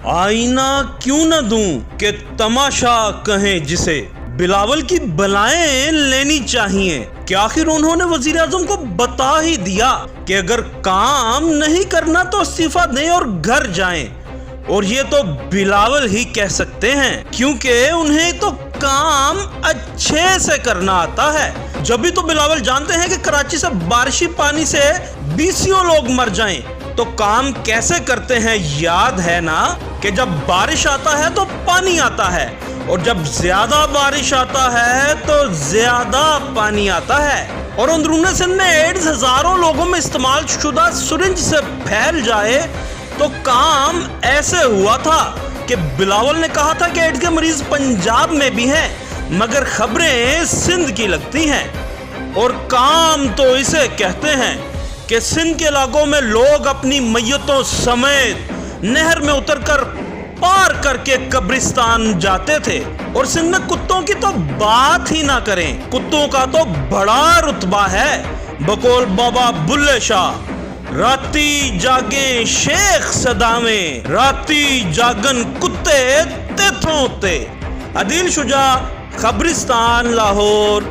آئینہ کیوں نہ دوں کہ تماشا کہیں جسے، بلاول کی بلائیں لینی چاہیے کہ آخر انہوں نے وزیر اعظم کو بتا ہی دیا کہ اگر کام نہیں کرنا تو استعفیٰ دیں اور گھر جائیں، اور یہ تو بلاول ہی کہہ سکتے ہیں کیونکہ انہیں تو کام اچھے سے کرنا آتا ہے۔ جبھی تو بلاول جانتے ہیں کہ کراچی سے بارشی پانی سے 20 لوگ مر جائیں تو کام کیسے کرتے ہیں۔ یاد ہے نا کہ جب بارش آتا ہے تو پانی آتا ہے، اور جب زیادہ بارش آتا ہے تو زیادہ پانی آتا ہے، اور اندرون سندھ میں ایڈز ہزاروں لوگوں میں استعمال شدہ سرنج سے پھیل جائے تو کام ایسے ہوا تھا کہ بلاول نے کہا تھا کہ ایڈز کے مریض پنجاب میں بھی ہیں مگر خبریں سندھ کی لگتی ہیں، اور کام تو اسے کہتے ہیں کہ سندھ کے علاقوں میں لوگ اپنی میتوں سمیت نہر میں اتر کر پار کر کے قبرستان جاتے تھے، اور سندھ میں کتوں کی تو بات ہی نہ کریں، کتوں کا تو بڑا رتبہ ہے۔ بقول بابا بلے شاہ، راتی جاگیں شیخ صدامیں، راتی جاگن کتے تیتھوں تے۔ عدیل شجاع، قبرستان، لاہور۔